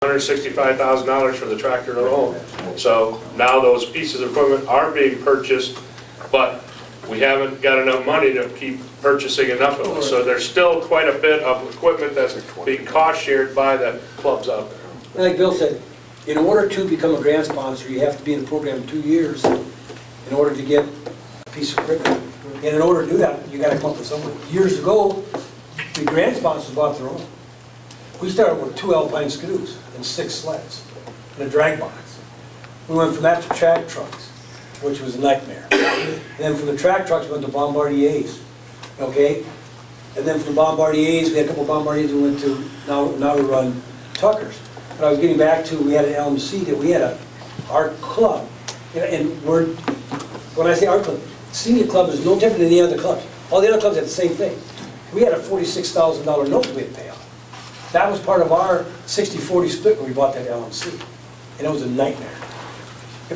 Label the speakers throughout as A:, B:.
A: $165,000 for the tractor alone. So now those pieces of equipment are being purchased, but we haven't got enough money to keep purchasing enough of them. So there's still quite a bit of equipment that's being cost shared by the clubs out there.
B: Like Bill said, in order to become a grant sponsor, you have to be in the program 2 years in order to get a piece of equipment. And in order to do that, you got to come up with something. Years ago, the grant sponsors bought their own. We started with 2 Alpine Scooters and 6 sleds and a drag box. We went from that to track trucks, which was a nightmare. And then from the track trucks, we went to Bombardiers, okay? And then from the Bombardiers, we had a couple of Bombardiers we went to, now we run Tuckers. But I was getting back to, we had an LMC that we had our club, and when I say our club, senior club is no different than any other clubs. All the other clubs had the same thing. We had a $46,000 note we had to pay off. That was part of our 60-40 split when we bought that LMC. And it was a nightmare.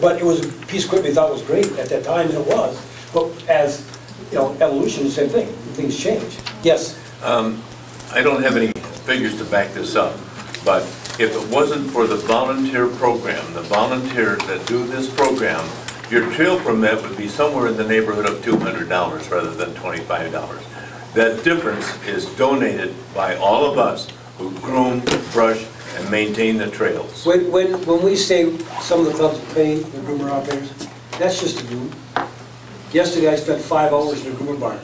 B: But it was a piece of equipment we thought was great at that time, and it was. But as, you know, evolution, the same thing. Things change. Yes?
C: I don't have any figures to back this up, but if it wasn't for the volunteer program, the volunteers that do this program, your trail permit would be somewhere in the neighborhood of $200 rather than $25. That difference is donated by all of us who groom, brush, and maintain the trails.
B: When we say some of the clubs pay the groomer operators, that's just a groom. Yesterday I spent 5 hours in a groomer barn.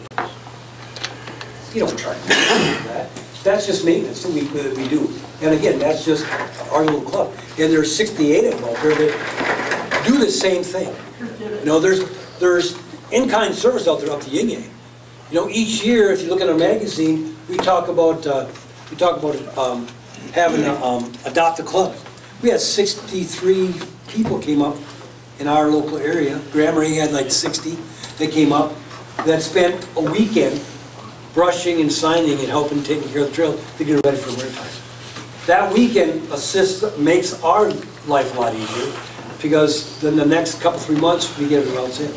B: You don't charge me for that. That's just maintenance that we do. And again, that's just our little club. And there's 68 of them out there that do the same thing. You know, there's in-kind service out there up to yin yang. You know, each year, if you look at our magazine, we talk about having adopt a club. We had 63 people came up in our local area. Grammary had like 60. They came up that spent a weekend brushing and signing and helping taking care of the trail to get it ready for winter time. That weekend makes our life a lot easier because then the next couple, 3 months we get it all in.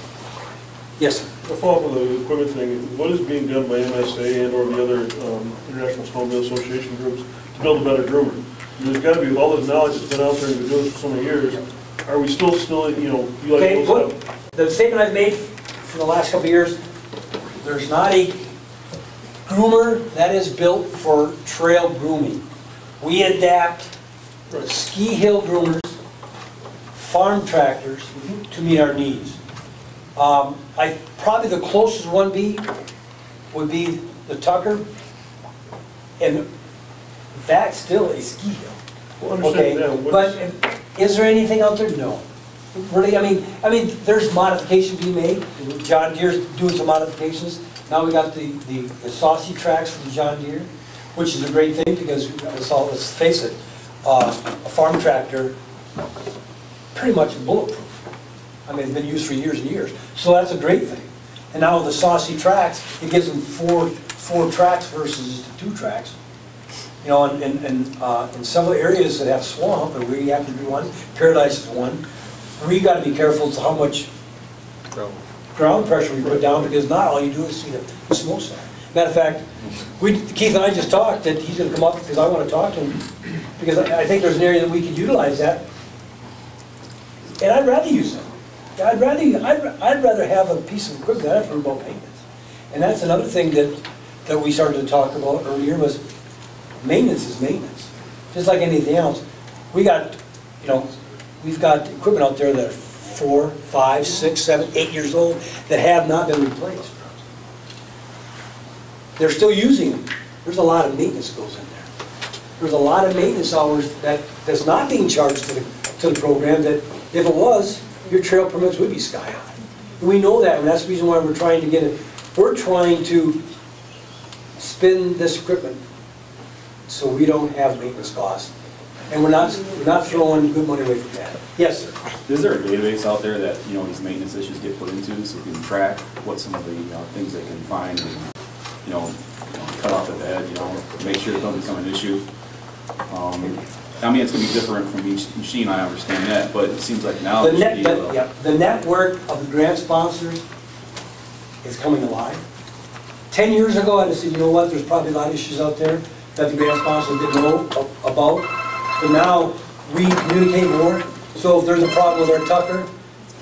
B: Yes, sir.
D: To follow up on the equipment thing, what is being done by MSA and or the other International Snowmobile Association groups to build a better groomer? There's got to be all this knowledge that's been out there and been doing this for so many years. Are we still, you know, you like
B: okay, look, the statement I've made for the last couple of years, there's not a groomer that is built for trail grooming. We adapt ski hill groomers, farm tractors to meet our needs. Probably the closest one would be the Tucker, and that's still a ski hill.
D: Well,
B: okay, but is there anything out there? No. Really, I mean, there's modifications being made. John Deere's doing some modifications. Now we got the saucy tracks from John Deere, which is a great thing because let's face it, a farm tractor pretty much bulletproof. I mean, it's been used for years and years. So that's a great thing. And now with the saucy tracks, it gives them four tracks versus 2 tracks. You know, in several areas that have swamp, and we happen to be one, Paradise is one, we got to be careful to how much ground pressure we put down because not all you do is see the smokestack. Matter of fact, Keith and I just talked that he's going to come up because I want to talk to him because I think there's an area that we can utilize that, and I'd rather use it. I'd rather have a piece of equipment that I have to worry about maintenance. And that's another thing that we started to talk about earlier was maintenance is maintenance. Just like anything else. We've got equipment out there that are 4, 5, 6, 7, 8 years old that have not been replaced. They're still using them. There's a lot of maintenance that goes in there. There's a lot of maintenance hours that's not being charged to the program that if it was, your trail permits would be sky high. And we know that, and that's the reason why we're trying to get it. We're trying to spin this equipment so we don't have maintenance costs. And we're not throwing good money away from that. Yes, sir.
E: Is there a database out there that, you know, these maintenance issues get put into so we can track what some of the things they can find and, cut off at the head, make sure it doesn't become an issue? I mean, it's going to be different from each machine, I understand that, but it seems like now
B: the network of the grant sponsors is coming alive. 10 years ago, I'd have said, you know what, there's probably a lot of issues out there that the grant sponsors didn't know about. but now we communicate more. So if there's a problem with our Tucker,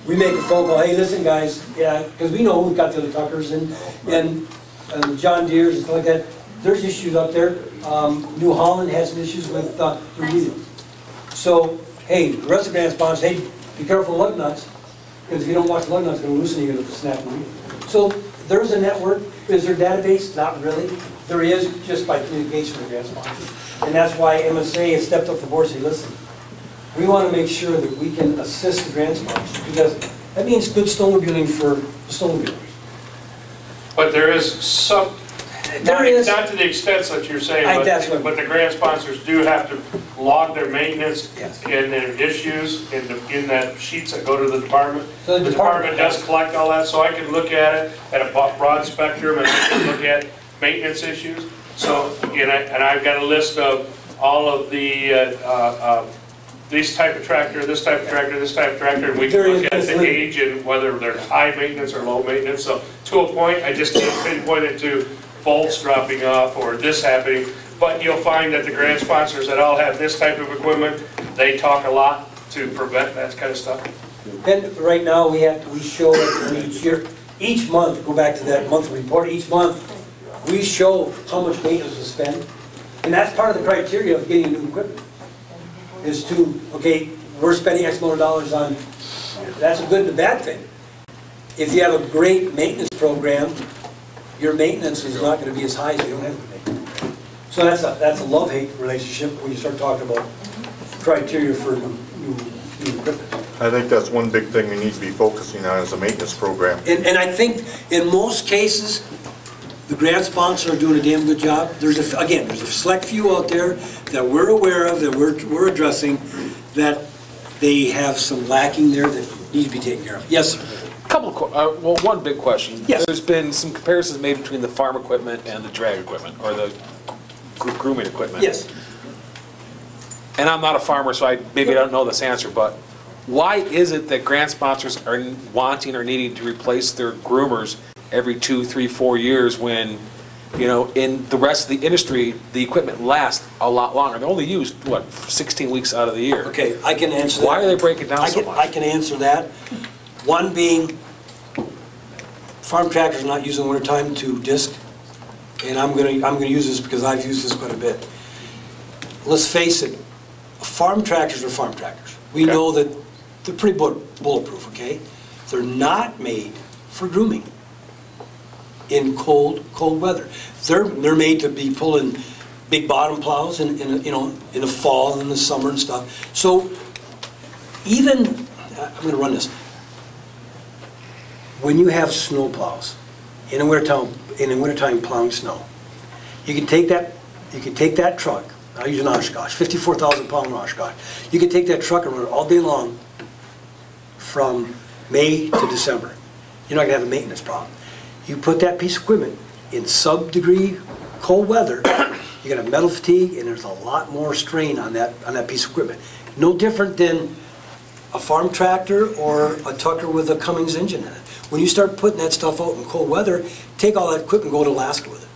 B: we make a phone call, hey, listen, guys, yeah, because we know we've got the other Tuckers and John Deere's and stuff like that. There's issues up there. New Holland has some issues with their wheels. So, hey, the rest of the grand sponsors, hey, be careful of lug nuts, because if you don't watch the lug nuts, it's going to loosen, you're going to snap the wheel. So there's a network. Is there a database? Not really. There is, just by communication with the grand sponsors. And that's why MSA has stepped up the board and said, listen, we want to make sure that we can assist the grant sponsors, because that means good snowmobiling for snowmobilers.
A: But there is some, not to the extent that you're saying, but the grant sponsors do have to log their maintenance and their issues in that sheets that go to the department. So the department does collect all that, so I can look at it at a broad spectrum and I can look at maintenance issues. So, and I've got a list of all of the this type of tractor, this type of tractor, this type of tractor, and we can look at the age and whether they're high maintenance or low maintenance. So to a point, I just can't pinpoint it to bolts dropping off or this happening. But you'll find that the grant sponsors that all have this type of equipment, they talk a lot to prevent that kind of stuff.
B: And right now we show it each year, each month. Go back to that monthly report. Each month we show how much maintenance is spent, and that's part of the criteria of getting new equipment. Is to, okay, we're spending X amount of dollars on, that's a good and a bad thing. If you have a great maintenance program, your maintenance is not going to be as high as you don't have to pay. So that's a love-hate relationship when you start talking about criteria for new equipment.
F: I think that's one big thing we need to be focusing on is a maintenance program.
B: And I think in most cases, the grant sponsors are doing a damn good job. There's a select few out there that we're aware of, that we're addressing, that they have some lacking there that need to be taken care of. Yes, sir.
G: Well, one big question.
B: Yes.
G: There's been some comparisons made between the farm equipment and the drag equipment, or the grooming equipment.
B: Yes.
G: And I'm not a farmer, so maybe I don't know this answer, but why is it that grant sponsors are wanting or needing to replace their groomers every 2, 3, 4 years when, you know, in the rest of the industry, the equipment lasts a lot longer? They're only used, what, 16 weeks out of the year.
B: Okay, I can answer that.
G: Why are they breaking down so much?
B: I can answer that. One being, farm tractors are not used in the wintertime to disc, and I'm gonna use this because I've used this quite a bit. Let's face it, farm tractors are farm tractors. We know that they're pretty bulletproof, okay? They're not made for grooming in cold weather. They're made to be pulling big bottom plows in the fall and in the summer and stuff. So even, I'm going to run this. When you have snow plows in the wintertime plowing snow, you can take that truck. I use an Oshkosh, 54,000 pound Oshkosh. You can take that truck and run it all day long from May to December. You're not going to have a maintenance problem. You put that piece of equipment in sub-degree cold weather, you get a metal fatigue, and there's a lot more strain on that piece of equipment. No different than a farm tractor or a Tucker with a Cummins engine in it. When you start putting that stuff out in cold weather, take all that equipment and go to Alaska with it.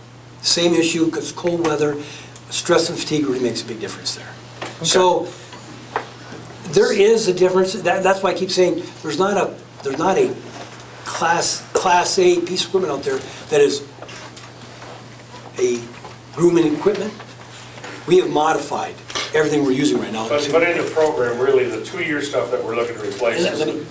B: Same issue, because cold weather, stress and fatigue really makes a big difference there. Okay. So there is a difference. That's why I keep saying there's not a class A piece of equipment out there that is a grooming equipment. We have modified everything we're using right now.
A: But in the program, really, the 2-year stuff that we're looking to replace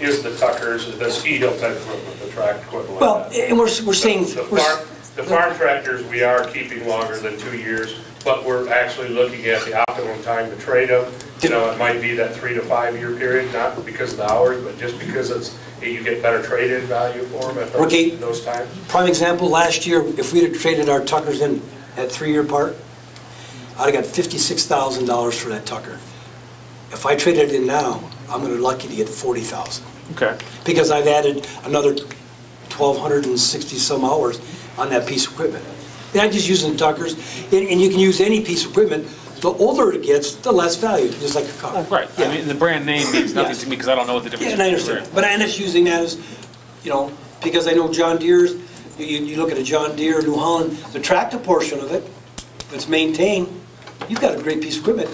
A: is the Tuckers, the ski hill type equipment, the track equipment.
B: Well,
A: like that.
B: And we're saying
A: the farm tractors we are keeping longer than 2 years, but we're actually looking at the optimum time to trade them. You know, it might be that 3 to 5 year period, not because of the hours, but just because you get better trade-in value for them at those times.
B: Prime example, last year, if we had traded our Tuckers in at 3-year part, I'd have got $56,000 for that Tucker. If I traded it in now, I'm going to be lucky to get $40,000.
G: Okay.
B: Because I've added another 1,260 some hours on that piece of equipment. And I'm just using Tuckers, and you can use any piece of equipment. The older it gets, the less value, just like a car.
G: Right. Yeah. I mean, the brand name means nothing to me because I don't know what the difference is.
B: Yeah, and I understand. But I'm just using that as, you know, because I know John Deere's, you look at a John Deere, New Holland, the tractor portion of it that's maintained, you've got a great piece of equipment.